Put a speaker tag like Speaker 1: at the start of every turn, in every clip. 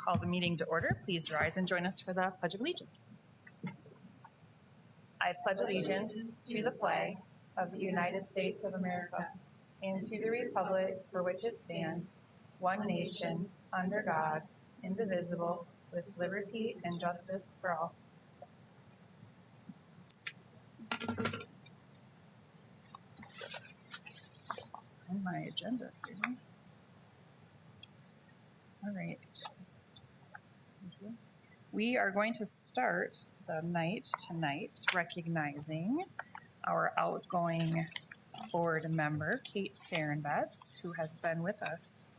Speaker 1: call the meeting to order. Please rise and join us for the Pledge of Allegiance. I pledge allegiance to the flag of the United States of America and to the republic for which it stands, one nation, under God, indivisible, with liberty and justice for all. On my agenda here. All right. We are going to start the night tonight recognizing our outgoing board member, Kate Sarenbetz, who has been with us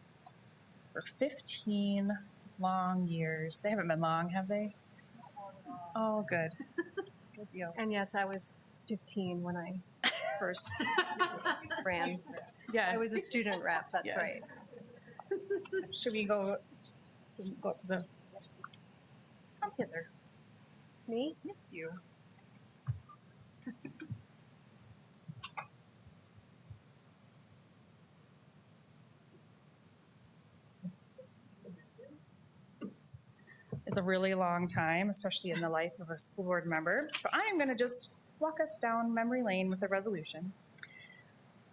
Speaker 1: for 15 long years. They haven't been long, have they? Oh, good. Good deal.
Speaker 2: And yes, I was 15 when I first ran.
Speaker 1: Yes.
Speaker 2: I was a student rep, that's
Speaker 1: Yes.
Speaker 2: right.
Speaker 1: Should we go to the, come hither.
Speaker 2: Me?
Speaker 1: Yes, you. It's a really long time, especially in the life of a school board member. So I am going to just walk us down memory lane with a resolution.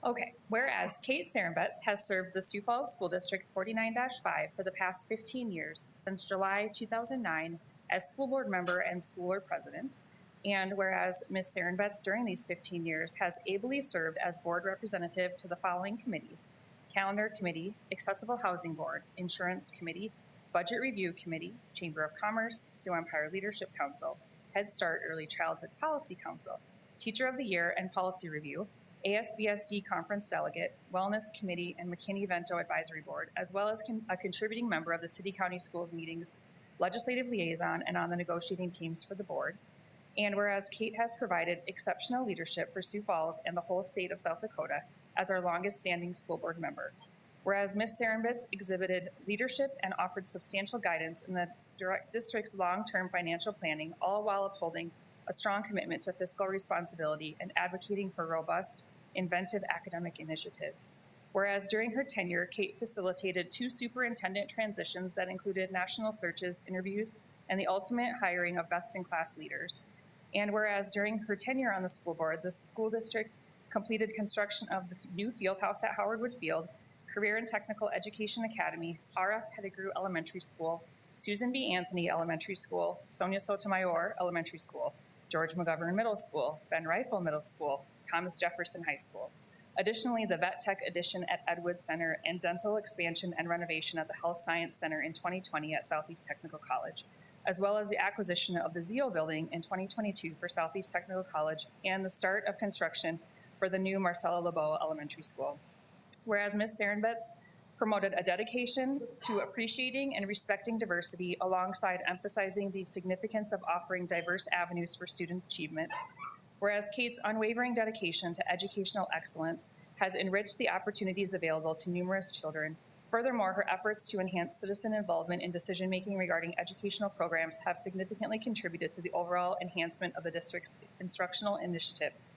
Speaker 1: Okay, whereas Kate Sarenbetz has served the Sioux Falls School District 49-5 for the past 15 years, since July 2009, as school board member and school board president. And whereas Ms. Sarenbetz during these 15 years has ably served as board representative to the following committees: Calendar Committee, Accessible Housing Board, Insurance Committee, Budget Review Committee, Chamber of Commerce, Sioux Empire Leadership Council, Head Start Early Childhood Policy Council, Teacher of the Year and Policy Review, ASBSD Conference Delegate, Wellness Committee, and McKinney-Vento Advisory Board, as well as a contributing member of the City County Schools meetings, legislative liaison, and on the negotiating teams for the board. And whereas Kate has provided exceptional leadership for Sioux Falls and the whole state of South Dakota as our longest standing school board member. Whereas Ms. Sarenbetz exhibited leadership and offered substantial guidance in the district's long-term financial planning, all while upholding a strong commitment to fiscal responsibility and advocating for robust, inventive academic initiatives. Whereas during her tenure, Kate facilitated 2 superintendent transitions that included national searches, interviews, and the ultimate hiring of best-in-class leaders. And whereas during her tenure on the school board, the school district completed construction of the new field house at Howardwood Field, Career and Technical Education Academy, R.F. Pettigrew Elementary School, Susan B. Anthony Elementary School, Sonia Sotomayor Elementary School, George McGovern Middle School, Ben Rifle Middle School, Thomas Jefferson High School. Additionally, the Vet Tech addition at Edwood Center and dental expansion and renovation at the Health Science Center in 2020 at Southeast Technical College, as well as the acquisition of the Zio building in 2022 for Southeast Technical College and the start of construction for the new Marcella LeBeau Elementary School. Whereas Ms. Sarenbetz promoted a dedication to appreciating and respecting diversity alongside emphasizing the significance of offering diverse avenues for student achievement. Whereas Kate's unwavering dedication to educational excellence has enriched the opportunities available to numerous children. Furthermore, her efforts to enhance citizen involvement in decision-making regarding educational programs have significantly contributed to the overall enhancement of the district's instructional initiatives.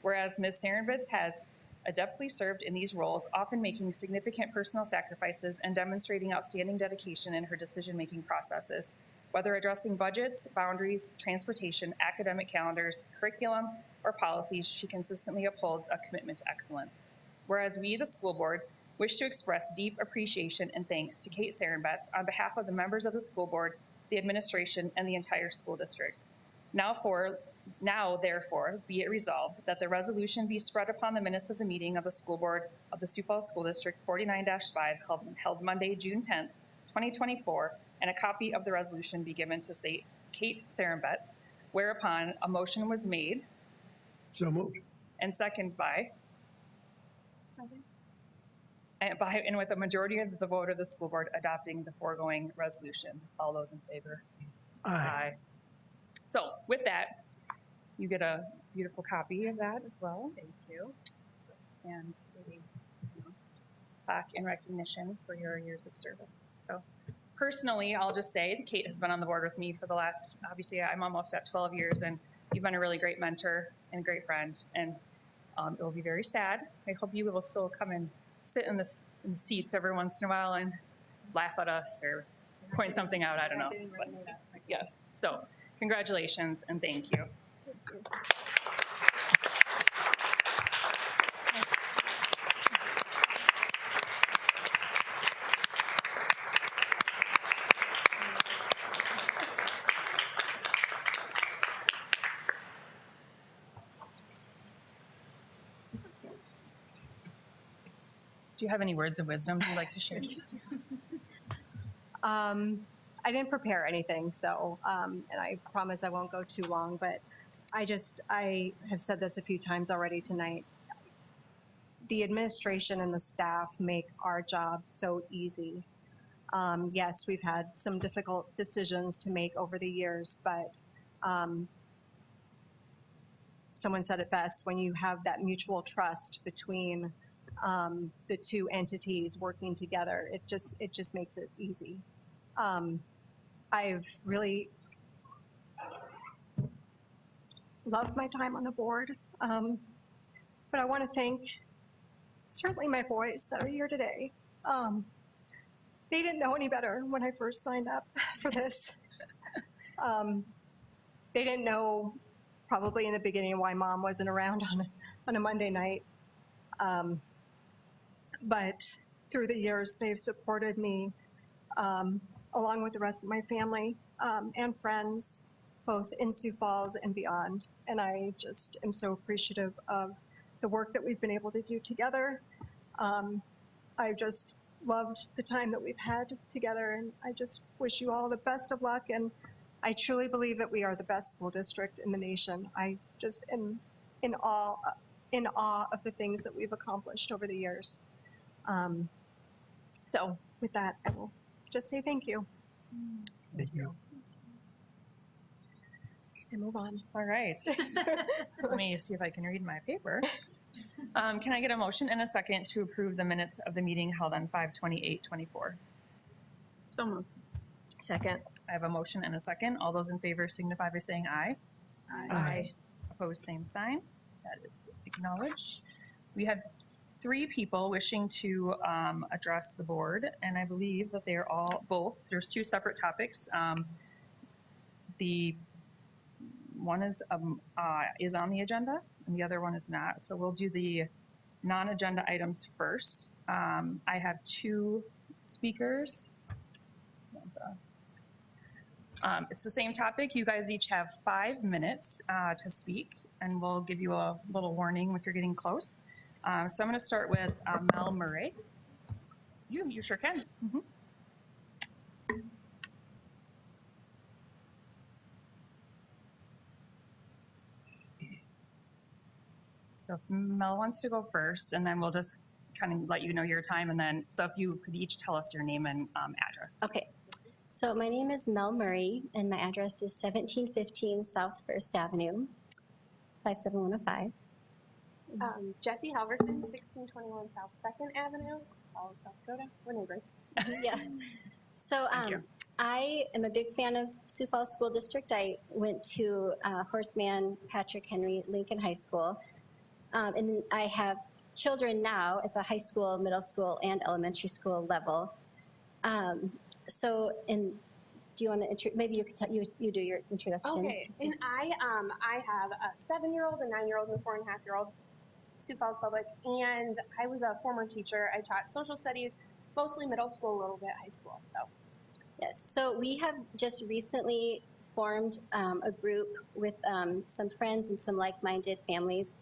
Speaker 1: Whereas Ms. Sarenbetz has adeptly served in these roles, often making significant personal sacrifices and demonstrating outstanding dedication in her decision-making processes. Whether addressing budgets, boundaries, transportation, academic calendars, curriculum, or policies, she consistently upholds a commitment to excellence. Whereas we, the school board, wish to express deep appreciation and thanks to Kate Sarenbetz on behalf of the members of the school board, the administration, and the entire school district. Now, therefore, be it resolved that the resolution be spread upon the minutes of the meeting of the school board of the Sioux Falls School District 49-5 held Monday, June 10th, 2024, and a copy of the resolution be given to Kate Sarenbetz, whereupon a motion was made.
Speaker 3: So moved.
Speaker 1: And second by? And with a majority of the vote of the school board adopting the foregoing resolution. All those in favor?
Speaker 3: Aye.
Speaker 1: So with that, you get a beautiful copy of that as well. Thank you. And a plaque in recognition for your years of service. So personally, I'll just say Kate has been on the board with me for the last, obviously I'm almost at 12 years, and you've been a really great mentor and great friend. And it will be very sad. I hope you will still come and sit in the seats every once in a while and laugh at us or point something out, I don't know. But yes, so congratulations and thank you. Do you have any words of wisdom you'd like to share?
Speaker 2: I didn't prepare anything, so, and I promise I won't go too long, but I have said this a few times already tonight. The administration and the staff make our job so easy. Yes, we've had some difficult decisions to make over the years, but someone said it best, when you have that mutual trust between the two entities working together, it just makes it easy. I've really loved my time on the board, but I want to thank certainly my boys that are here today. They didn't know any better when I first signed up for this. They didn't know probably in the beginning why mom wasn't around on a Monday night. But through the years, they've supported me along with the rest of my family and friends, both in Sioux Falls and beyond. And I just am so appreciative of the work that we've been able to do together. I've just loved the time that we've had together, and I just wish you all the best of luck. And I truly believe that we are the best school district in the nation. I just am in awe of the things that we've accomplished over the years. So with that, I will just say thank you.
Speaker 3: Thank you.
Speaker 2: And move on.
Speaker 1: All right. Let me see if I can read my paper. Can I get a motion and a second to approve the minutes of the meeting held on 5/28/24?
Speaker 4: So moved.
Speaker 2: Second.
Speaker 1: I have a motion and a second. All those in favor signify by saying aye.
Speaker 3: Aye.
Speaker 1: Opposed, same sign. That is acknowledged. We have 3 people wishing to address the board, and I believe that they are all both. There's 2 separate topics. The one is on the agenda, and the other one is not. So we'll do the non-agenda items first. I have 2 speakers. It's the same topic. You guys each have 5 minutes to speak, and we'll give you a little warning if you're getting close. So I'm going to start with Mel Murray. You sure can. Mm-hmm. So if Mel wants to go first, and then we'll just kind of let you know your time, and then, so if you could each tell us your name and address.
Speaker 5: Okay, so my name is Mel Murray, and my address is 1715 South First Avenue, 57105.
Speaker 4: Jesse Halverson, 1621 South 2nd Avenue, Falls, South Dakota. We're neighbors.
Speaker 5: Yeah. So
Speaker 1: Thank you.
Speaker 5: I am a big fan of Sioux Falls School District. I went to Horseman Patrick Henry Lincoln High School. And I have children now at the high school, middle school, and elementary school level. Do you want to, maybe you could you do your introduction.
Speaker 4: Okay, and I have a 7-year-old, a 9-year-old, and a 4.5-year-old, Sioux Falls Public, and I was a former teacher. I taught social studies, mostly middle school, a little bit high school, so.
Speaker 5: Yes, so we have just recently formed a group with some friends and some like-minded families.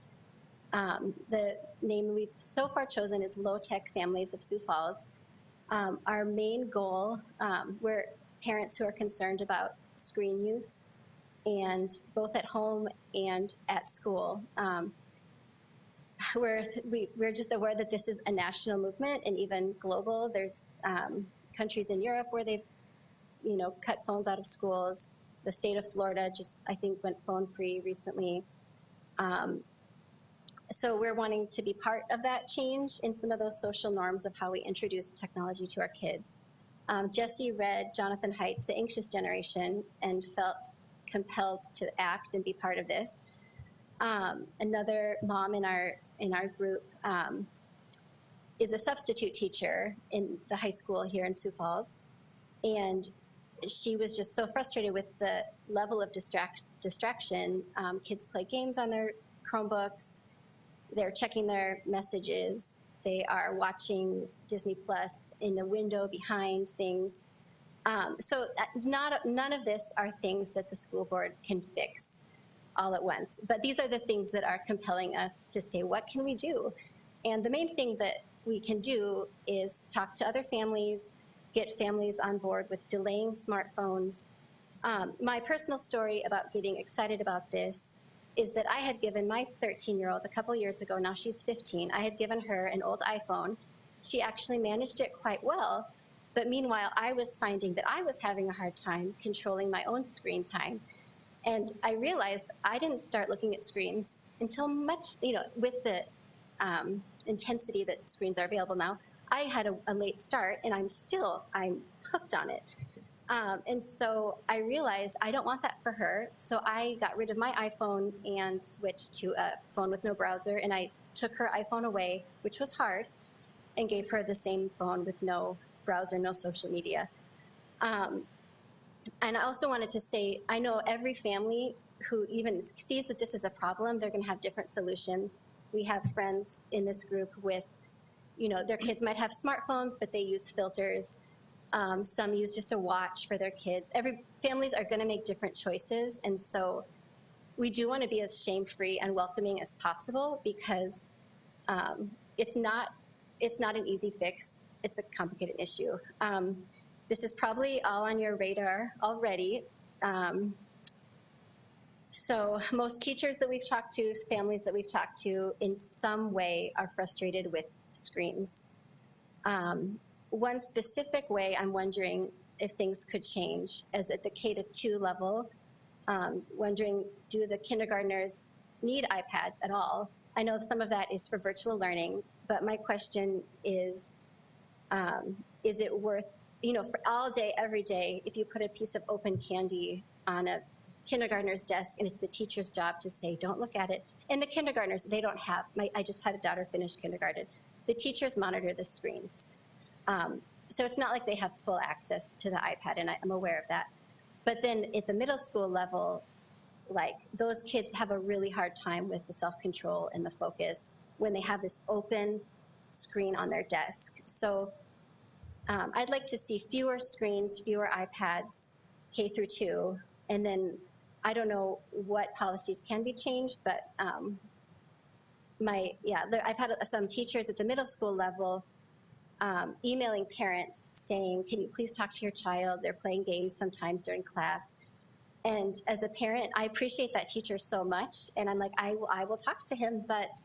Speaker 5: The name we've so far chosen is Low Tech Families of Sioux Falls. Our main goal, we're parents who are concerned about screen use, and both at home and at school. We're just aware that this is a national movement and even global. There's countries in Europe where they've, cut phones out of schools. The state of Florida just, I think, went phone free recently. So we're wanting to be part of that change in some of those social norms of how we introduce technology to our kids. Jesse read Jonathan Haidt's The Anxious Generation and felt compelled to act and be part of this. Another mom in our group is a substitute teacher in the high school here in Sioux Falls. And she was just so frustrated with the level of distraction. Kids play games on their Chromebooks. They're checking their messages. They are watching Disney Plus in the window behind things. So none of this are things that the school board can fix all at once. But these are the things that are compelling us to say, what can we do? And the main thing that we can do is talk to other families, get families on board with delaying smartphones. My personal story about getting excited about this is that I had given my 13-year-old a couple years ago, now she's 15, I had given her an old iPhone. She actually managed it quite well, but meanwhile, I was finding that I was having a hard time controlling my own screen time. And I realized I didn't start looking at screens until much, with the intensity that screens are available now, I had a late start, and I'm hooked on it. And so I realized I don't want that for her. So I got rid of my iPhone and switched to a phone with no browser. And I took her iPhone away, which was hard, and gave her the same phone with no browser, no social media. And I also wanted to say, I know every family who even sees that this is a problem, they're going to have different solutions. We have friends in this group with, their kids might have smartphones, but they use filters. Some use just a watch for their kids. Families are going to make different choices, and so we do want to be as shame-free and welcoming as possible, because it's not an easy fix. It's a complicated issue. This is probably all on your radar already. So most teachers that we've talked to, families that we've talked to, in some way are frustrated with screens. One specific way I'm wondering if things could change is at the K-2 level, wondering, do the kindergartners need iPads at all? I know some of that is for virtual learning, but my question is it worth, for all day, every day, if you put a piece of open candy on a kindergartner's desk and it's the teacher's job to say, don't look at it. And the kindergartners, they don't have, I just had a daughter finish kindergarten. The teachers monitor the screens. So it's not like they have full access to the iPad, and I'm aware of that. But then at the middle school level, like, those kids have a really hard time with the self-control and the focus when they have this open screen on their desk. So I'd like to see fewer screens, fewer iPads, K-2, and then I don't know what policies can be changed, but I've had some teachers at the middle school level emailing parents saying, can you please talk to your child? They're playing games sometimes during class. And as a parent, I appreciate that teacher so much. And I'm like, I will talk to him, but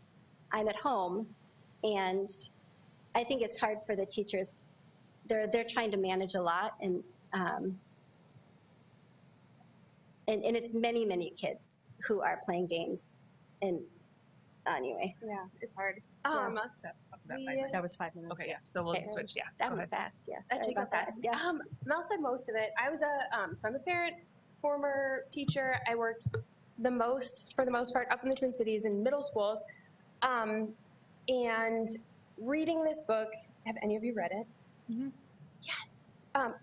Speaker 5: I'm at home. And I think it's hard for the teachers. They're trying to manage a lot. And it's many, many kids who are playing games. And anyway.
Speaker 4: Yeah, it's hard.
Speaker 3: That was 5 minutes.
Speaker 1: Okay, yeah, so we'll just switch, yeah.
Speaker 5: That
Speaker 1: Go
Speaker 5: went
Speaker 1: ahead.
Speaker 5: fast, yes.
Speaker 4: That took
Speaker 5: about
Speaker 4: fast.
Speaker 5: that. Yeah.
Speaker 4: Mel said most of it. I was so I'm a parent, former teacher. I worked for the most part, up in the Twin Cities in middle schools. And reading this book, have any of you read it?
Speaker 1: Mhm.
Speaker 4: Yes.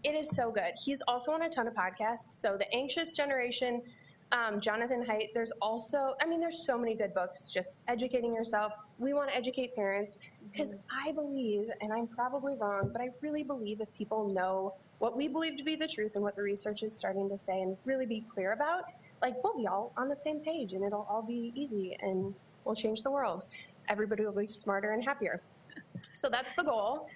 Speaker 4: It is so good. He's also on a ton of podcasts. So The Anxious Generation, Jonathan Haidt. There's so many good books, just educating yourself. We want to educate parents because I believe, and I'm probably wrong, but I really believe if people know what we believe to be the truth and what the research is starting to say and really be clear about, like, we'll be all on the same page and it'll all be easy and we'll change the world. Everybody will be smarter and happier. So that's the goal.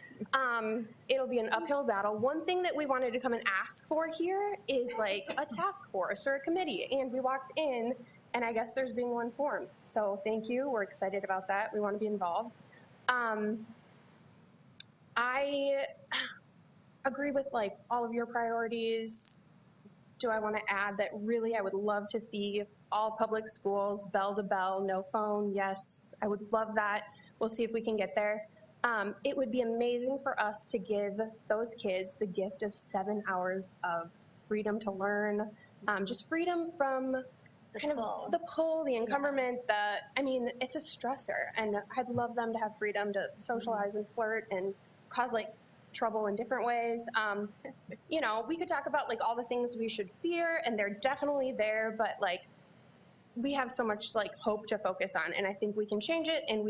Speaker 4: It'll be an uphill battle. One thing that we wanted to come and ask for here is like a task force or a committee. And we walked in and I guess there's being one formed. So thank you. We're excited about that. We want to be involved. I agree with like all of your priorities. Do I want to add that really I would love to see all public schools bell to bell, no phone? Yes, I would love that. We'll see if we can get there. It would be amazing for us to give those kids the gift of 7 hours of freedom to learn, just freedom from the pull, the encumberment, it's a stressor. And I'd love them to have freedom to socialize and flirt and cause like trouble in different ways. You know, we could talk about like all the things we should fear, and they're definitely there, but like we have so much like hope to focus on, and I think we can change it. And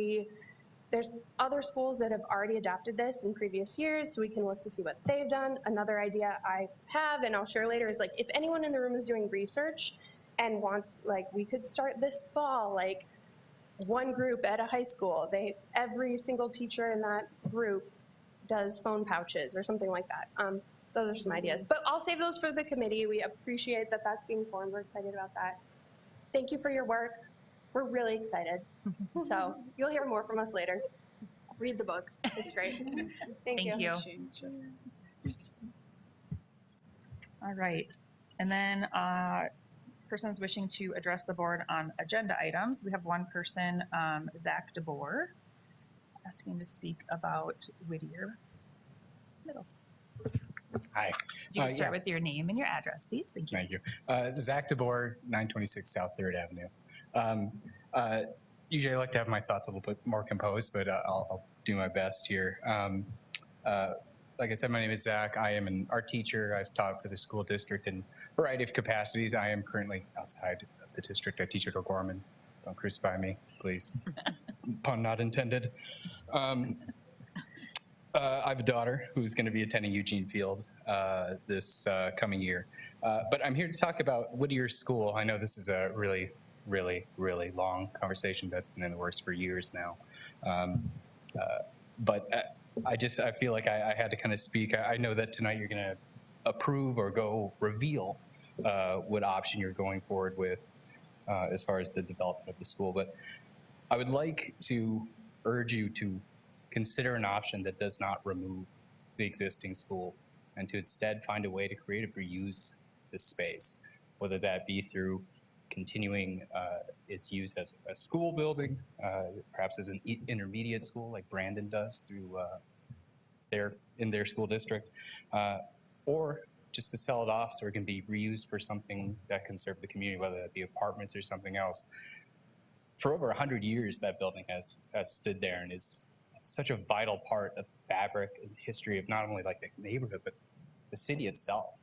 Speaker 4: there's other schools that have already adopted this in previous years, so we can look to see what they've done. Another idea I have, and I'll share later, is like if anyone in the room is doing research and wants, like, we could start this fall, like one group at a high school. Every single teacher in that group does phone pouches or something like that. Those are some ideas, but I'll save those for the committee. We appreciate that that's being formed. We're excited about that. Thank you for your work. We're really excited. So you'll hear more from us later. Read the book. It's great. Thank you.
Speaker 1: All right. And then persons wishing to address the board on agenda items. We have one person, Zach DeBoer, asking to speak about Whittier Middle School.
Speaker 6: Hi.
Speaker 1: You can start with your name and your address, please. Thank you.
Speaker 6: Thank you. Zach DeBoer, 926 South 3rd Avenue. Usually I like to have my thoughts a little bit more composed, but I'll do my best here. Like I said, my name is Zach. I am an art teacher. I've taught for the school district in a variety of capacities. I am currently outside of the district. I teach at O'Gorman. Don't crucify me, please. Pun not intended. I have a daughter who's going to be attending Eugene Field this coming year. But I'm here to talk about Whittier School. I know this is a really, really, really long conversation that's been in the works for years now. But I feel like I had to kind of speak. I know that tonight you're going to approve or go reveal what option you're going forward with as far as the development of the school. But I would like to urge you to consider an option that does not remove the existing school and to instead find a way to creatively use this space, whether that be through continuing its use as a school building, perhaps as an intermediate school like Brandon does through in their school district, or just to sell it off so it can be reused for something that can serve the community, whether that be apartments or something else. For over 100 years, that building has stood there and is such a vital part of the fabric and history of not only like the neighborhood, but the city itself.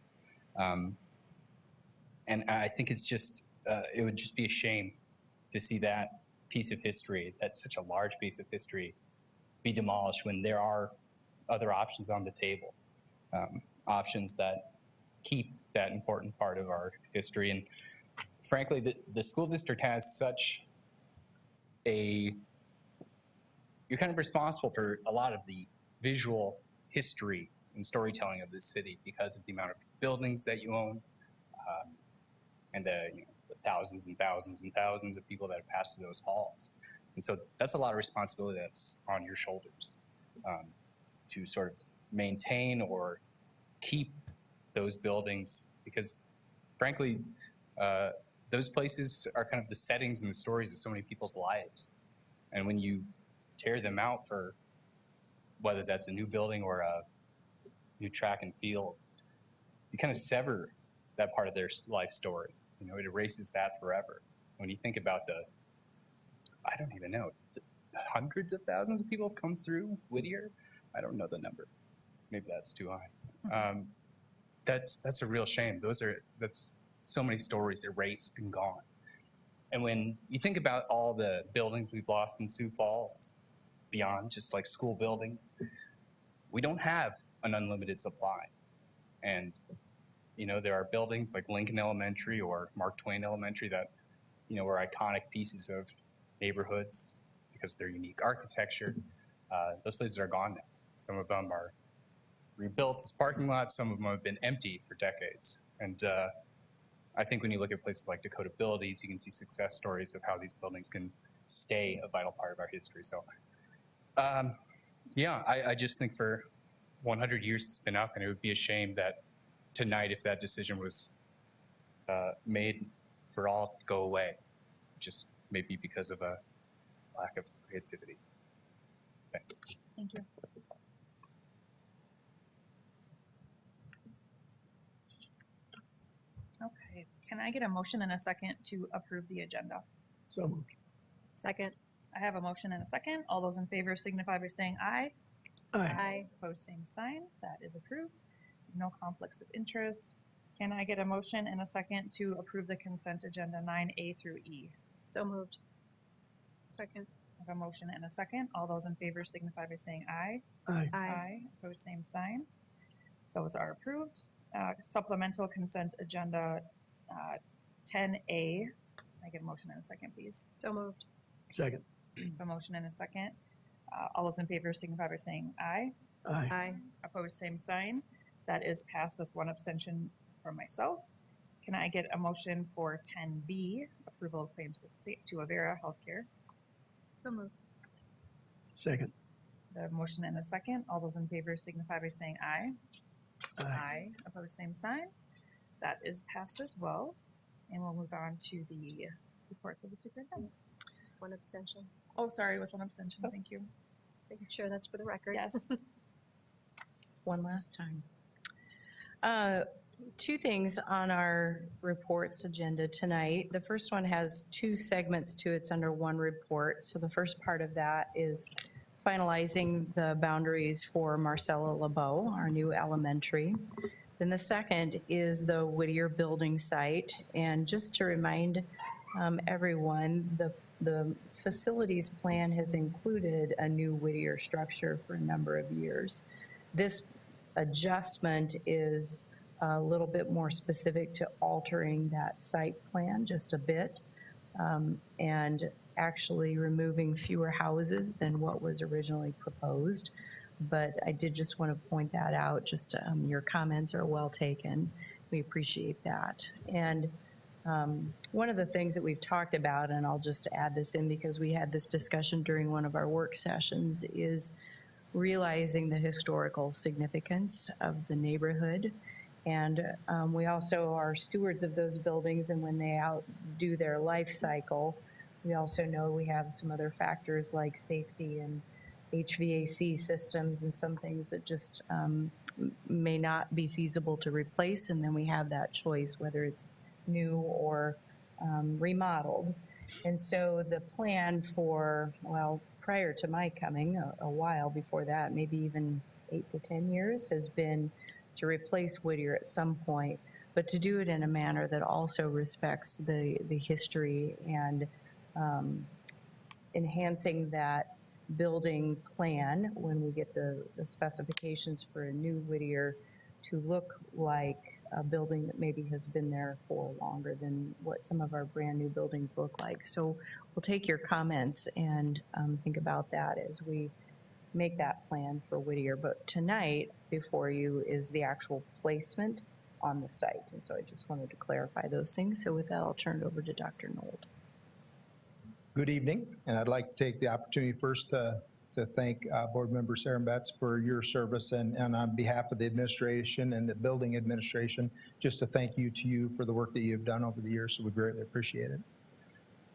Speaker 6: And I think it's just, it would just be a shame to see that piece of history, that's such a large piece of history, be demolished when there are other options on the table, options that keep that important part of our history. And frankly, the school district has such you're kind of responsible for a lot of the visual history and storytelling of this city because of the amount of buildings that you own, and the thousands and thousands and thousands of people that have passed through those halls. And so that's a lot of responsibility that's on your shoulders to sort of maintain or keep those buildings, because frankly, those places are kind of the settings and the stories of so many people's lives. And when you tear them out for whether that's a new building or a new track and field, you kind of sever that part of their life story. It erases that forever. When you think about I don't even know, the hundreds of thousands of people have come through Whittier. I don't know the number. Maybe that's too high. That's a real shame. That's so many stories erased and gone. And when you think about all the buildings we've lost in Sioux Falls, beyond just like school buildings, we don't have an unlimited supply. And, there are buildings like Lincoln Elementary or Mark Twain Elementary that, are iconic pieces of neighborhoods because of their unique architecture. Those places are gone now. Some of them are rebuilt as parking lots. Some of them have been empty for decades. And I think when you look at places like Dakota Abilities, you can see success stories of how these buildings can stay a vital part of our history. So, I just think for 100 years it's been up, and it would be a shame that tonight, if that decision was made for all to go away, just maybe because of a lack of creativity. Thanks.
Speaker 1: Thank you. Okay, can I get a motion and a second to approve the agenda?
Speaker 3: So moved. Second.
Speaker 1: I have a motion and a second. All those in favor signify by saying aye.
Speaker 3: Aye.
Speaker 1: Opposed, same sign. That is approved. No conflicts of interest. Can I get a motion and a second to approve the consent agenda 9A through E?
Speaker 3: So moved. Second.
Speaker 1: I have a motion and a second. All those in favor signify by saying aye.
Speaker 3: Aye.
Speaker 1: Opposed, same sign. Those are approved. Supplemental consent agenda 10A. I get a motion and a second, please.
Speaker 3: So moved.
Speaker 7: Second.
Speaker 1: A motion and a second. All those in favor signify by saying aye.
Speaker 3: Aye.
Speaker 1: Opposed, same sign. That is passed with one abstention from myself. Can I get a motion for 10B, approval of claims to Avera Healthcare?
Speaker 3: So moved.
Speaker 7: Second.
Speaker 1: The motion and a second. All those in favor signify by saying aye. Opposed, same sign. That is passed as well. And we'll move on to the reports of the superintendent.
Speaker 3: One abstention.
Speaker 1: Oh, sorry, with one abstention. Thank you.
Speaker 3: Just making sure that's for the record.
Speaker 1: Yes.
Speaker 8: One last time. Two things on our reports agenda tonight. The first one has two segments to it. It's under one report. So the first part of that is finalizing the boundaries for Marcella LeBeau, our new elementary. Then the second is the Whittier building site. And just to remind everyone, the facilities plan has included a new Whittier structure for a number of years. This adjustment is a little bit more specific to altering that site plan just a bit, and actually removing fewer houses than what was originally proposed. But I did just want to point that out. Just your comments are well taken. We appreciate that. And one of the things that we've talked about, and I'll just add this in because we had this discussion during one of our work sessions, is realizing the historical significance of the neighborhood. And we also are stewards of those buildings, and when they outdo their life cycle, we also know we have some other factors like safety and HVAC systems and some things that just may not be feasible to replace, and then we have that choice whether it's new or remodeled. And so the plan for, well, prior to my coming, a while before that, maybe even 8 to 10 years, has been to replace Whittier at some point, but to do it in a manner that also respects the history and enhancing that building plan when we get the specifications for a new Whittier to look like a building that maybe has been there for longer than what some of our brand new buildings look like. So we'll take your comments and think about that as we make that plan for Whittier. But tonight before you is the actual placement on the site. And so I just wanted to clarify those things. So with that, I'll turn it over to Dr. Nold.
Speaker 9: Good evening, and I'd like to take the opportunity first to thank Board Member Serembetz for your service, and on behalf of the administration and the building administration, just to thank you for the work that you've done over the years, so we greatly appreciate it.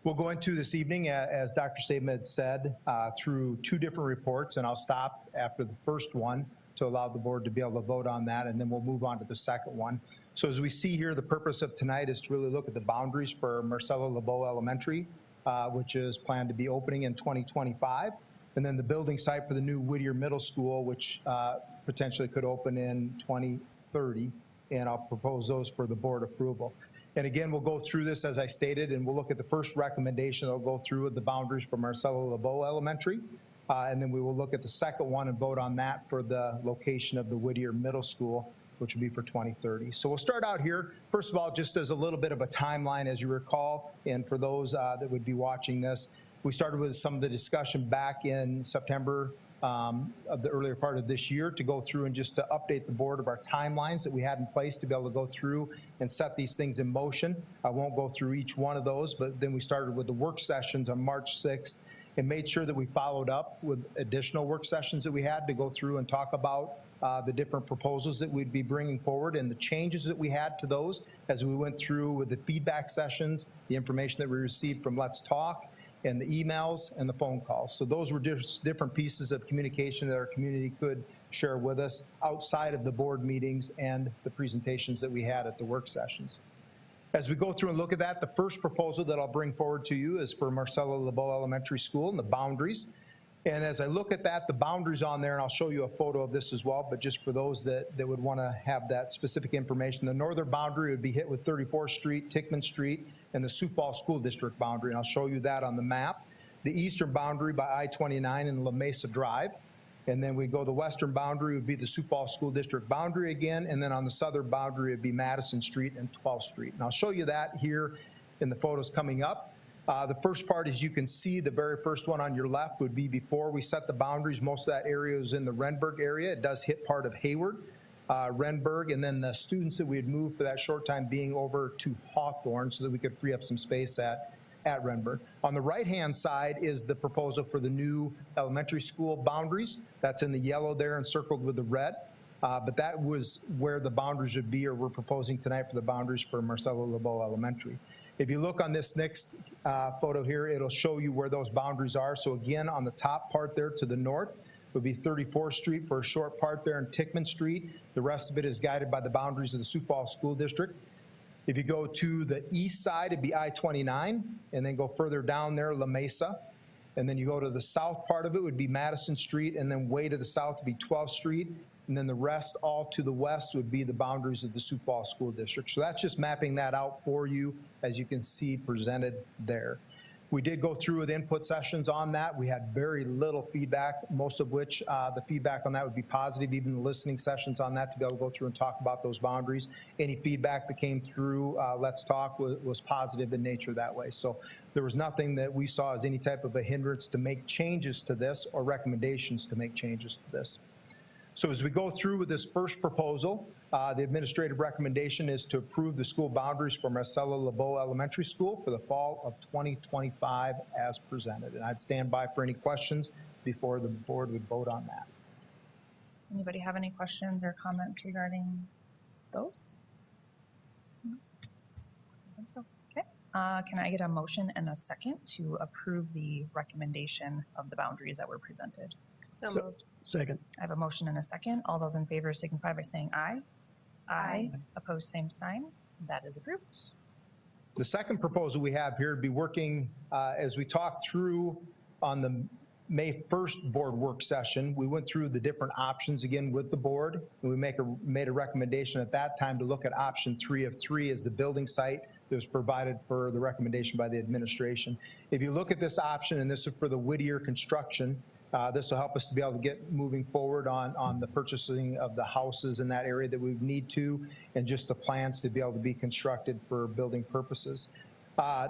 Speaker 9: We'll go into this evening, as Dr. Statement said, through two different reports, and I'll stop after the first one to allow the board to be able to vote on that, and then we'll move on to the second one. So as we see here, the purpose of tonight is to really look at the boundaries for Marcella LeBeau Elementary, which is planned to be opening in 2025, and then the building site for the new Whittier Middle School, which potentially could open in 2030, and I'll propose those for the board approval. And again, we'll go through this as I stated, and we'll look at the first recommendation. I'll go through with the boundaries for Marcella LeBeau Elementary, and then we will look at the second one and vote on that for the location of the Whittier Middle School, which will be for 2030. So we'll start out here. First of all, just as a little bit of a timeline, as you recall, and for those that would be watching this, we started with some of the discussion back in September of the earlier part of this year to go through and just to update the board of our timelines that we had in place to be able to go through and set these things in motion. I won't go through each one of those, but then we started with the work sessions on March 6th and made sure that we followed up with additional work sessions that we had to go through and talk about the different proposals that we'd be bringing forward and the changes that we had to those as we went through with the feedback sessions, the information that we received from Let's Talk, and the emails and the phone calls. So those were just different pieces of communication that our community could share with us outside of the board meetings and the presentations that we had at the work sessions. As we go through and look at that, the first proposal that I'll bring forward to you is for Marcella LeBeau Elementary School and the boundaries. And as I look at that, the boundaries on there, and I'll show you a photo of this as well, but just for those that would want to have that specific information, the northern boundary would be hit with 34th Street, Tickman Street, and the Sioux Falls School District boundary, and I'll show you that on the map. The eastern boundary by I-29 and La Mesa Drive. And then we go, the western boundary would be the Sioux Falls School District boundary again, and then on the southern boundary would be Madison Street and 12th Street. And I'll show you that here in the photos coming up. The first part, as you can see, the very first one on your left would be before we set the boundaries. Most of that area is in the Renberg area. It does hit part of Hayward, Renberg, and then the students that we had moved for that short time being over to Hawthorne so that we could free up some space at Renberg. On the right-hand side is the proposal for the new elementary school boundaries. That's in the yellow there and circled with the red. But that was where the boundaries would be, or we're proposing tonight for the boundaries for Marcelo Lebeau Elementary. If you look on this next photo here, it'll show you where those boundaries are. So again, on the top part there to the north would be 34th Street for a short part there, and Tickman Street. The rest of it is guided by the boundaries of the Sioux Falls School District. If you go to the east side, it'd be I-29, and then go further down there, La Mesa. And then you go to the south part of it would be Madison Street, and then way to the south would be 12th Street. And then the rest all to the west would be the boundaries of the Sioux Falls School District. So that's just mapping that out for you, as you can see presented there. We did go through with input sessions on that. We had very little feedback, most of which the feedback on that would be positive, even the listening sessions on that to be able to go through and talk about those boundaries. Any feedback that came through Let's Talk was positive in nature that way. So there was nothing that we saw as any type of a hindrance to make changes to this or recommendations to make changes to this. So as we go through with this first proposal, the administrative recommendation is to approve the school boundaries for Marcelo Lebeau Elementary School for the fall of 2025 as presented. And I'd stand by for any questions before the board would vote on that.
Speaker 1: Anybody have any questions or comments regarding those? No? I think so. Okay. Can I get a motion and a second to approve the recommendation of the boundaries that were presented?
Speaker 3: So moved.
Speaker 7: Second.
Speaker 1: I have a motion and a second. All those in favor signify by saying aye. Aye. Opposed, same sign. That is approved.
Speaker 9: The second proposal we have here would be working, as we talked through on the May 1st board work session, we went through the different options again with the board, and we made a recommendation at that time to look at option 3 of 3 as the building site that was provided for the recommendation by the administration. If you look at this option, and this is for the Whittier construction, this will help us to be able to get moving forward on the purchasing of the houses in that area that we would need to, and just the plans to be able to be constructed for building purposes.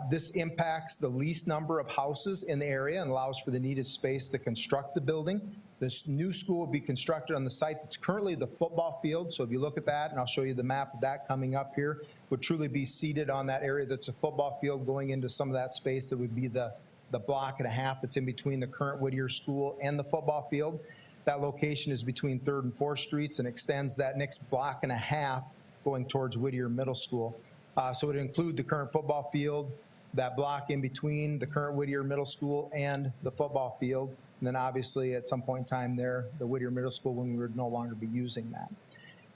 Speaker 9: This impacts the least number of houses in the area and allows for the needed space to construct the building. This new school will be constructed on the site that's currently the football field. So if you look at that, and I'll show you the map of that coming up here, would truly be seated on that area that's a football field going into some of that space that would be the block and a half that's in between the current Whittier School and the football field. That location is between 3rd and 4th Streets and extends that next block and a half going towards Whittier Middle School. So it would include the current football field, that block in between the current Whittier Middle School and the football field, and then obviously at some point in time there, the Whittier Middle School when we would no longer be using that.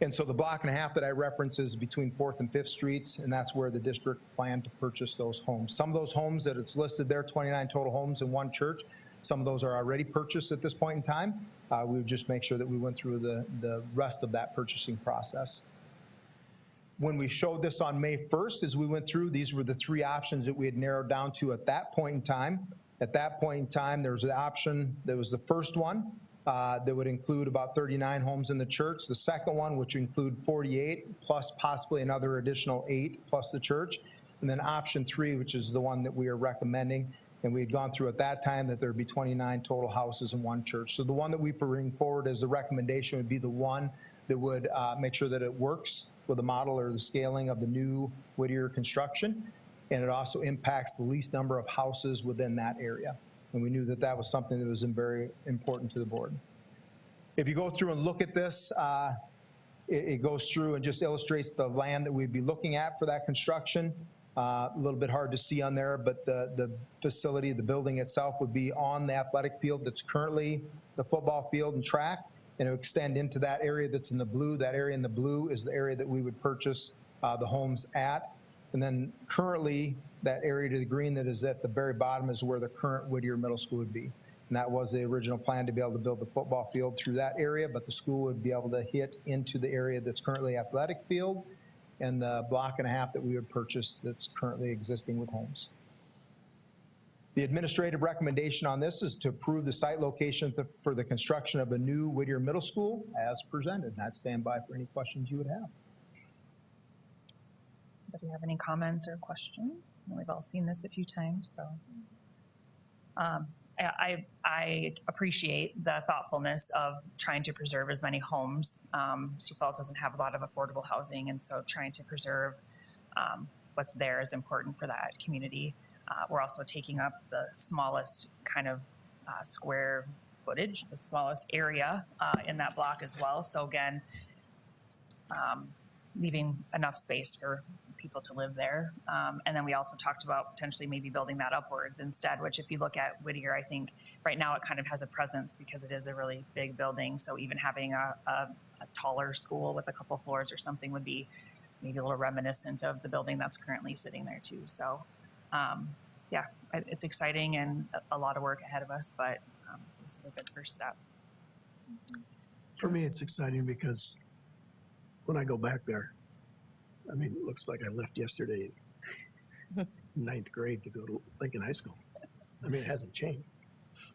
Speaker 9: And so the block and a half that I reference is between 4th and 5th Streets, and that's where the district planned to purchase those homes. Some of those homes that it's listed there, 29 total homes in one church, some of those are already purchased at this point in time. We would just make sure that we went through the rest of that purchasing process. When we showed this on May 1st, as we went through, these were the 3 options that we had narrowed down to at that point in time. At that point in time, there was an option that was the first one, that would include about 39 homes in the church. The second one, which would include 48, plus possibly another additional 8, plus the church. And then option 3, which is the one that we are recommending. And we had gone through at that time that there would be 29 total houses in one church. So the one that we bring forward as the recommendation would be the one that would make sure that it works with the model or the scaling of the new Whittier construction. And it also impacts the least number of houses within that area. And we knew that that was something that was very important to the board. If you go through and look at this, it goes through and just illustrates the land that we'd be looking at for that construction. A little bit hard to see on there, but the facility, the building itself would be on the athletic field that's currently the football field and track, and it would extend into that area that's in the blue. That area in the blue is the area that we would purchase the homes at. And then currently, that area to the green that is at the very bottom is where the current Whittier Middle School would be. And that was the original plan, to be able to build the football field through that area, but the school would be able to hit into the area that's currently athletic field and the block and a half that we would purchase that's currently existing with homes. The administrative recommendation on this is to approve the site location for the construction of a new Whittier Middle School as presented. And I'd stand by for any questions you would have.
Speaker 1: Do you have any comments or questions? We've all seen this a few times, so. I appreciate the thoughtfulness of trying to preserve as many homes. Sioux Falls doesn't have a lot of affordable housing, and so trying to preserve what's there is important for that community. We're also taking up the smallest kind of square footage, the smallest area in that block as well. So again, leaving enough space for people to live there. And then we also talked about potentially maybe building that upwards instead, which if you look at Whittier, I think right now it kind of has a presence because it is a really big building. So even having a taller school with a couple floors or something would be maybe a little reminiscent of the building that's currently sitting there too. So yeah, it's exciting and a lot of work ahead of us, but this is a good first step.
Speaker 7: For me, it's exciting because when I go back there, I mean, it looks like I left yesterday in 9th grade to go to Lincoln High School. I mean, it hasn't changed.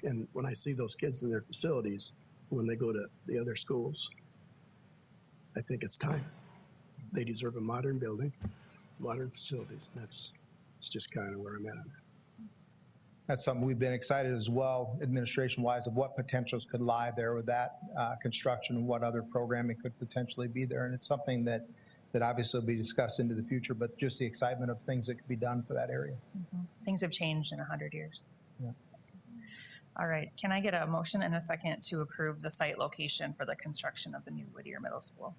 Speaker 7: And when I see those kids in their facilities, when they go to the other schools, I think it's time. They deserve a modern building, modern facilities. And it's just kind of where I'm at on that.
Speaker 9: That's something we've been excited as well, administration-wise, of what potentials could lie there with that construction and what other programming could potentially be there. And it's something that obviously will be discussed into the future, but just the excitement of things that could be done for that area.
Speaker 1: Mm-hmm. Things have changed in 100 years.
Speaker 9: Yeah.
Speaker 1: All right, can I get a motion and a second to approve the site location for the construction of the new Whittier Middle School?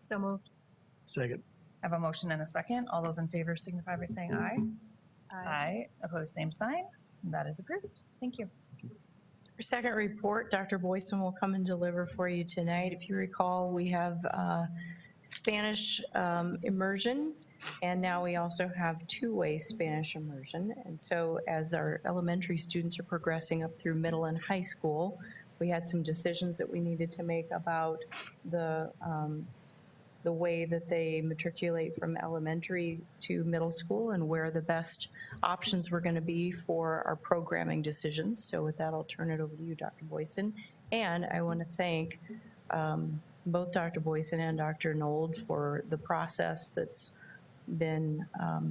Speaker 3: So moved.
Speaker 7: Second.
Speaker 1: I have a motion and a second. All those in favor signify by saying aye. Aye. Opposed, same sign. That is approved. Thank you.
Speaker 8: Our second report, Dr. Boyson will come and deliver for you tonight. If you recall, we have Spanish immersion, and now we also have two-way Spanish immersion. And so as our elementary students are progressing up through middle and high school, we had some decisions that we needed to make about the way that they matriculate from elementary to middle school and where the best options were going to be for our programming decisions. So with that, I'll turn it over to you, Dr. Boyson. And I want to thank both Dr. Boyson and Dr. Nold for the process that's been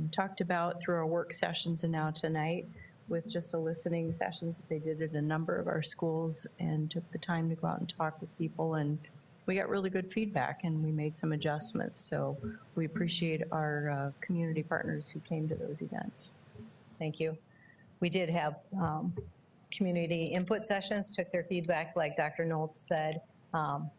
Speaker 8: talked about through our work sessions and now tonight with just the listening sessions that they did at a number of our schools and took the time to go out and talk with people. And we got really good feedback and we made some adjustments. So we appreciate our community partners who came to those events.
Speaker 10: Thank you. We did have community input sessions, took their feedback, like Dr. Knowles said,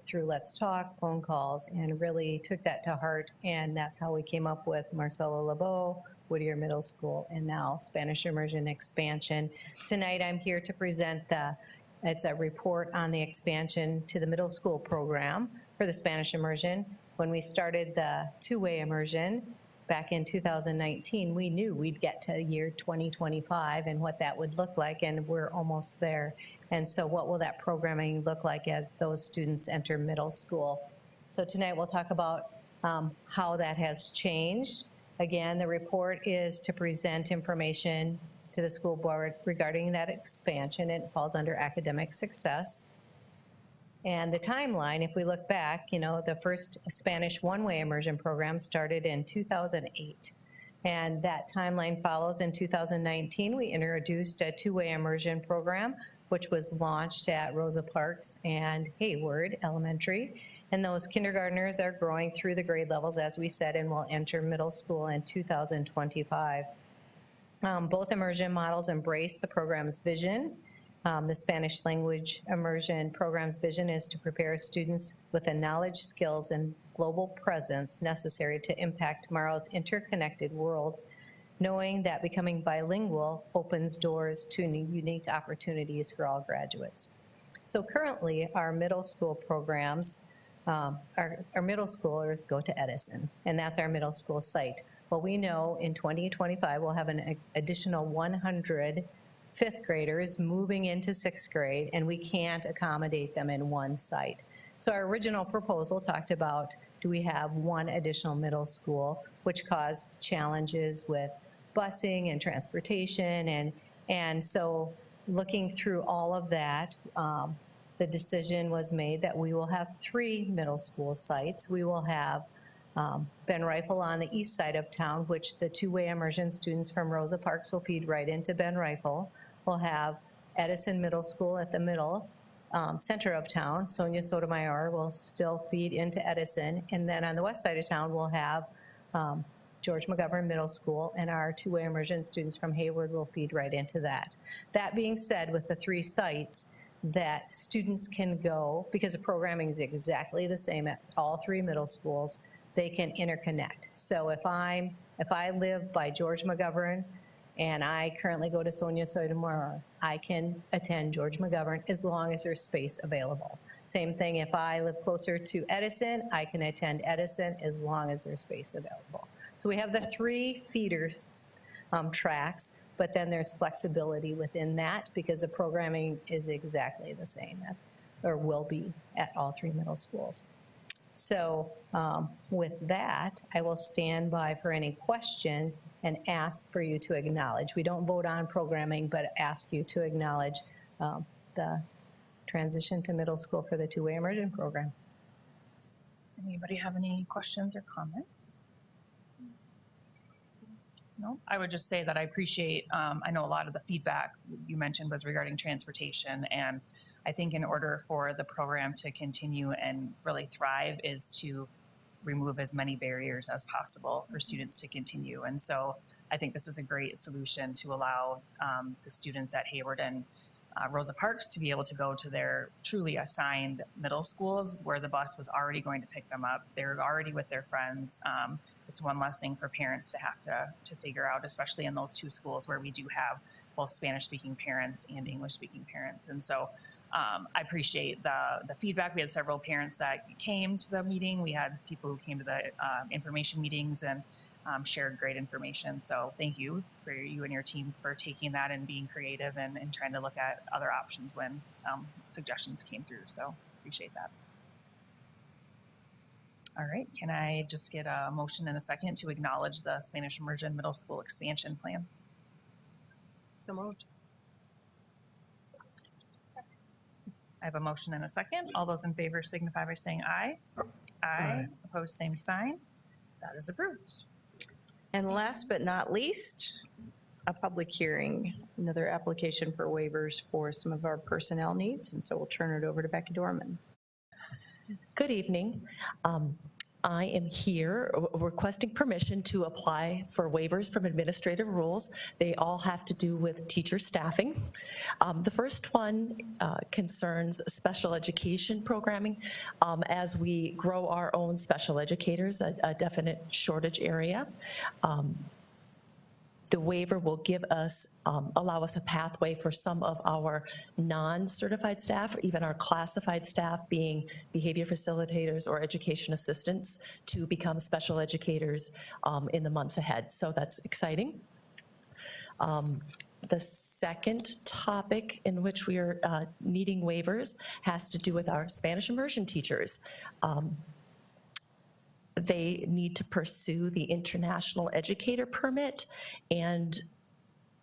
Speaker 10: through Let's Talk, phone calls, and really took that to heart. And that's how we came up with Marcelo Lebeau, Whittier Middle School, and now Spanish Immersion Expansion. Tonight I'm here to present it's a report on the expansion to the middle school program for the Spanish Immersion. When we started the two-way immersion back in 2019, we knew we'd get to year 2025 and what that would look like, and we're almost there. And so what will that programming look like as those students enter middle school? So tonight we'll talk about how that has changed. Again, the report is to present information to the school board regarding that expansion. It falls under academic success. And the timeline, if we look back, the first Spanish one-way immersion program started in 2008. And that timeline follows in 2019. We introduced a two-way immersion program, which was launched at Rosa Parks and Hayward Elementary. And those kindergartners are growing through the grade levels, as we said, and will enter middle school in 2025. Both immersion models embrace the program's vision. The Spanish language immersion program's vision is to prepare students with the knowledge, skills, and global presence necessary to impact tomorrow's interconnected world, knowing that becoming bilingual opens doors to unique opportunities for all graduates. So currently, our middle school programs, our middle schoolers go to Edison, and that's our middle school site. Well, we know in 2025 we'll have an additional 100 fifth graders moving into sixth grade, and we can't accommodate them in one site. So our original proposal talked about, do we have one additional middle school, which caused challenges with busing and transportation. And so looking through all of that, the decision was made that we will have 3 middle school sites. We will have Ben Rifle on the east side of town, which the two-way immersion students from Rosa Parks will feed right into Ben Rifle. We'll have Edison Middle School at the middle center of town. Sonia Sotomayor will still feed into Edison. And then on the west side of town, we'll have George McGovern Middle School, and our two-way immersion students from Hayward will feed right into that. That being said, with the 3 sites, that students can go, because the programming is exactly the same at all 3 middle schools, they can interconnect. So if I live by George McGovern and I currently go to Sonia Sotomayor, I can attend George McGovern as long as there's space available. Same thing, if I live closer to Edison, I can attend Edison as long as there's space available. So we have the 3 feeders tracks, but then there's flexibility within that because the programming is exactly the same, or will be at all 3 middle schools. So with that, I will stand by for any questions and ask for you to acknowledge. We don't vote on programming, but ask you to acknowledge the transition to middle school for the two-way immersion program.
Speaker 1: Anybody have any questions or comments? No, I would just say that I appreciate, I know a lot of the feedback you mentioned was regarding transportation, and I think in order for the program to continue and really thrive is to remove as many barriers as possible for students to continue. And so I think this is a great solution to allow the students at Hayward and Rosa Parks to be able to go to their truly assigned middle schools where the bus was already going to pick them up. They're already with their friends. It's one less thing for parents to have to figure out, especially in those 2 schools where we do have both Spanish-speaking parents and English-speaking parents. And so I appreciate the feedback. We had several parents that came to the meeting. We had people who came to the information meetings and shared great information. So thank you for you and your team for taking that and being creative and trying to look at other options when suggestions came through. So appreciate that. All right, can I just get a motion and a second to acknowledge the Spanish Immersion Middle School expansion plan?
Speaker 3: So moved.
Speaker 1: I have a motion and a second. All those in favor signify by saying aye. Aye. Opposed, same sign. That is approved.
Speaker 8: And last but not least, a public hearing, another application for waivers for some of our personnel needs. And so we'll turn it over to Becky Dorman.
Speaker 11: Good evening. I am here requesting permission to apply for waivers from administrative rules. They all have to do with teacher staffing. The first one concerns special education programming. As we grow our own special educators, a definite shortage area. The waiver will give us, allow us a pathway for some of our non-certified staff, or even our classified staff being behavior facilitators or education assistants, to become special educators in the months ahead. So that's exciting. The second topic in which we are needing waivers has to do with our Spanish immersion teachers. They need to pursue the international educator permit, and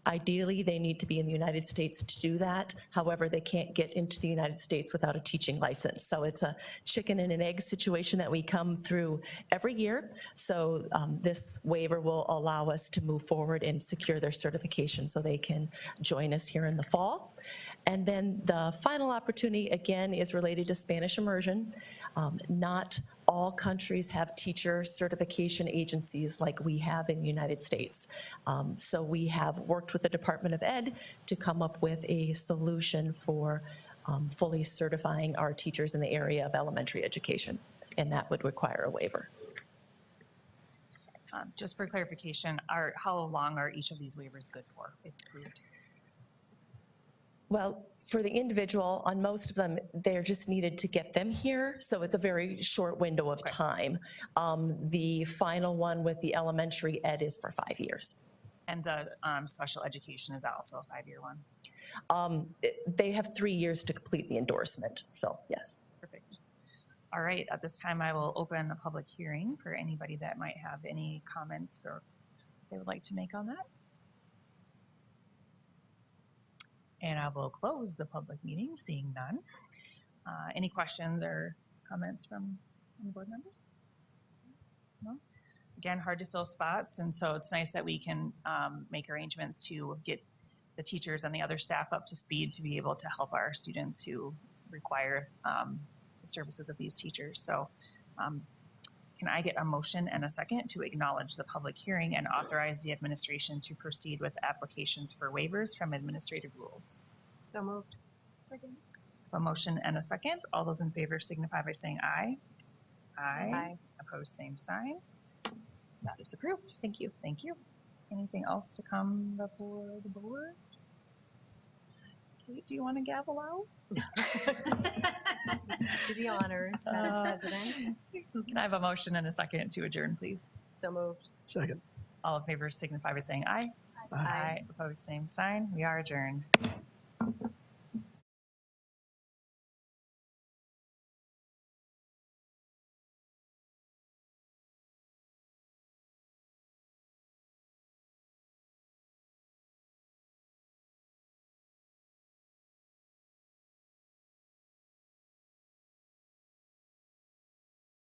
Speaker 11: ideally they need to be in the United States to do that. However, they can't get into the United States without a teaching license. So it's a chicken and an egg situation that we come through every year. So this waiver will allow us to move forward and secure their certification so they can join us here in the fall. And then the final opportunity, again, is related to Spanish immersion. Not all countries have teacher certification agencies like we have in the United States. So we have worked with the Department of Ed to come up with a solution for fully certifying our teachers in the area of elementary education, and that would require a waiver.
Speaker 1: Just for clarification, how long are each of these waivers good for, if approved?
Speaker 11: Well, for the individual, on most of them, they're just needed to get them here, so it's a very short window of time. The final one with the elementary ed is for 5 years.
Speaker 1: And the special education is also a 5-year one?
Speaker 11: They have 3 years to complete the endorsement, so yes.
Speaker 1: Perfect. All right, at this time, I will open the public hearing for anybody that might have any comments or they would like to make on that. And I will close the public meeting, seeing none. Any questions or comments from any board members? No? Again, hard to fill spots, and so it's nice that we can make arrangements to get the teachers and the other staff up to speed to be able to help our students who require the services of these teachers. So can I get a motion and a second to acknowledge the public hearing and authorize the administration to proceed with applications for waivers from administrative rules?
Speaker 3: So moved.
Speaker 1: A motion and a second. All those in favor signify by saying aye. Aye.
Speaker 3: Aye.
Speaker 1: Opposed, same sign. That is approved.
Speaker 11: Thank you.
Speaker 1: Thank you. Anything else to come before the board? Kate, do you want to gavel out?
Speaker 3: Do the honors, Madam President.
Speaker 1: Can I have a motion and a second to adjourn, please?
Speaker 3: So moved.
Speaker 7: Second.
Speaker 1: All in favor signify by saying aye.
Speaker 7: Aye.
Speaker 1: Opposed, same sign. We are adjourned.